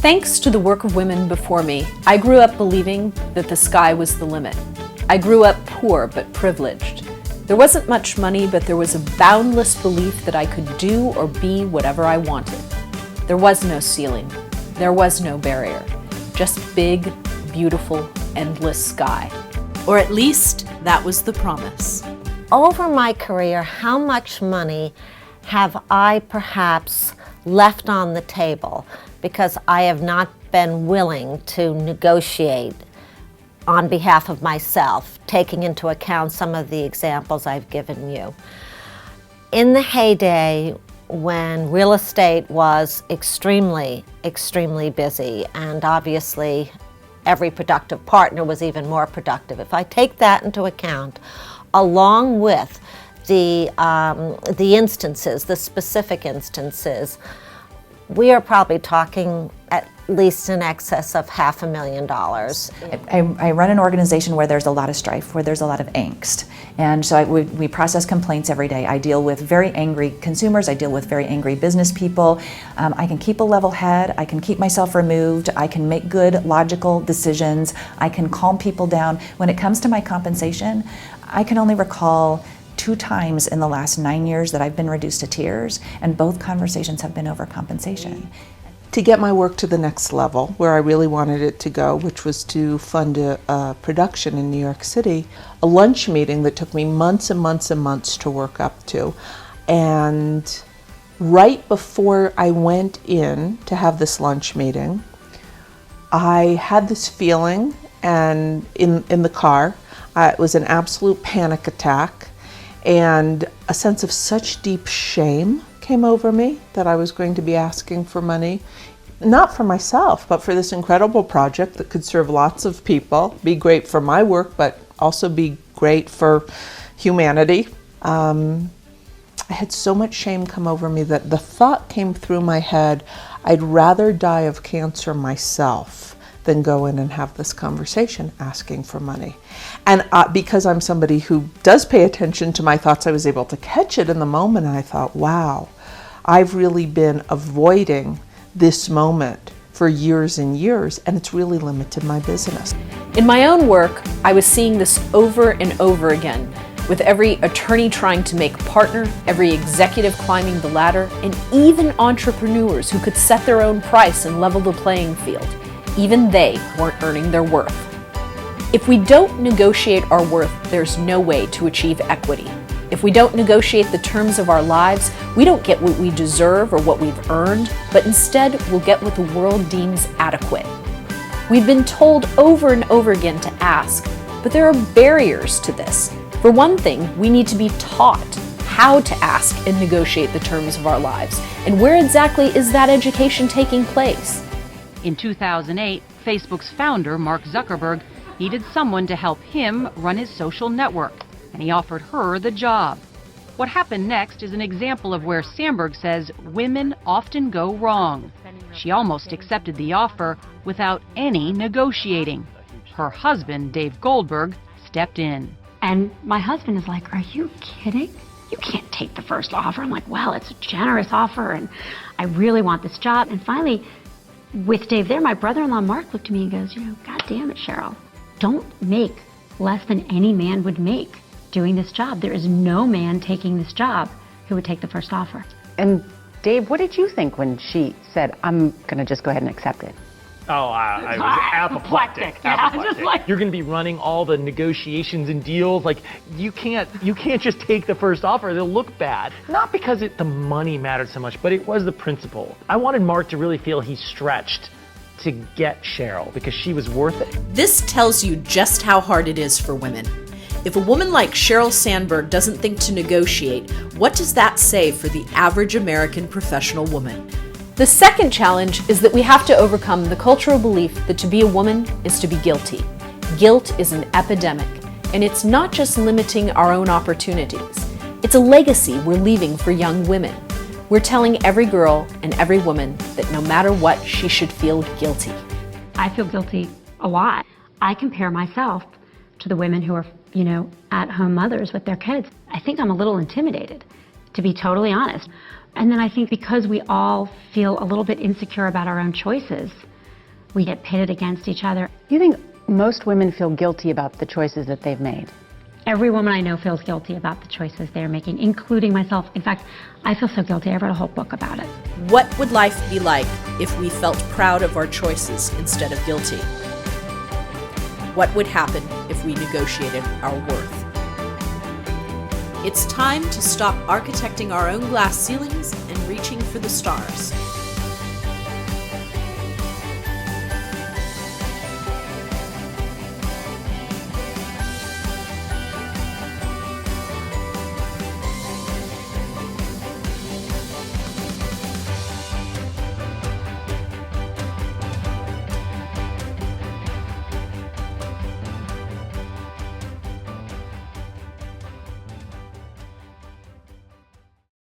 Thanks to the work of women before me, I grew up believing that the sky was the limit. I grew up poor but privileged. There wasn't much money, but there was a boundless belief that I could do or be whatever I wanted. There was no ceiling. There was no barrier. Just big, beautiful, endless sky. Or at least that was the promise. Over my career, how much money have I perhaps left on the table because I have not been willing to negotiate on behalf of myself, taking into account some of the examples I've given you. In the heyday, when real estate was extremely, extremely busy, and obviously every productive partner was even more productive, if I take that into account, along with the instances, the specific instances, we are probably talking at least in excess of $500,000. I run an organization where there's a lot of strife, where there's a lot of angst. And so we process complaints every day. I deal with very angry consumers. I deal with very angry business people. I can keep a level head. I can keep myself removed. I can make good, logical decisions. I can calm people down. When it comes to my compensation, I can only recall 2 times in the last 9 years that I've been reduced to tears, and both conversations have been over compensation. To get my work to the next level, where I really wanted it to go, which was to fund a production in New York City, a lunch meeting that took me months and months and months to work up to. And right before I went in to have this lunch meeting, I had this feeling, and in the car, it was an absolute panic attack. And a sense of such deep shame came over me that I was going to be asking for money, not for myself, but for this incredible project that could serve lots of people, be great for my work, but also be great for humanity. I had so much shame come over me that the thought came through my head, I'd rather die of cancer myself than go in and have this conversation asking for money. And because I'm somebody who does pay attention to my thoughts, I was able to catch it in the moment, and I thought, wow, I've really been avoiding this moment for years and years, and it's really limited my business. In my own work, I was seeing this over and over again, with every attorney trying to make partner, every executive climbing the ladder, and even entrepreneurs who could set their own price and level the playing field. Even they weren't earning their worth. If we don't negotiate our worth, there's no way to achieve equity. If we don't negotiate the terms of our lives, we don't get what we deserve or what we've earned, but instead we'll get what the world deems adequate. We've been told over and over again to ask, but there are barriers to this. For one thing, we need to be taught how to ask and negotiate the terms of our lives. And where exactly is that education taking place? In 2008, Facebook's founder, Mark Zuckerberg, needed someone to help him run his social network, and he offered her the job. What happened next is an example of where Sandberg says women often go wrong. She almost accepted the offer without any negotiating. Her husband, Dave Goldberg, stepped in. And my husband is like, "Are you kidding? You can't take the first offer." I'm like, "Well, it's a generous offer, and I really want this job." And finally, with Dave there, my brother-in-law Mark looked at me and goes, "God damn it, Cheryl. Don't make less than any man would make doing this job. There is no man taking this job who would take the first offer." And Dave, what did you think when she said, "I'm going to just go ahead and accept it"? Oh, I was apoplectic. Yeah, just like, You're going to be running all the negotiations and deals. Like, you can't just take the first offer. They'll look bad. Not because the money mattered so much, but it was the principle. I wanted Mark to really feel he stretched to get Cheryl because she was worth it. This tells you just how hard it is for women. If a woman like Sheryl Sandberg doesn't think to negotiate, what does that say for the average American professional woman? The second challenge is that we have to overcome the cultural belief that to be a woman is to be guilty. Guilt is an epidemic, and it's not just limiting our own opportunities. It's a legacy we're leaving for young women. We're telling every girl and every woman that no matter what, she should feel guilty. I feel guilty a lot. I compare myself to the women who are, at-home mothers with their kids. I think I'm a little intimidated, to be totally honest. And then I think because we all feel a little bit insecure about our own choices, We get pitted against each other. Do you think most women feel guilty about the choices that they've made? Every woman I know feels guilty about the choices they're making, including myself. In fact, I feel so guilty, I wrote a whole book about it. What would life be like if we felt proud of our choices instead of guilty? What would happen if we negotiated our worth? It's time to stop architecting our own glass ceilings and reaching for the stars.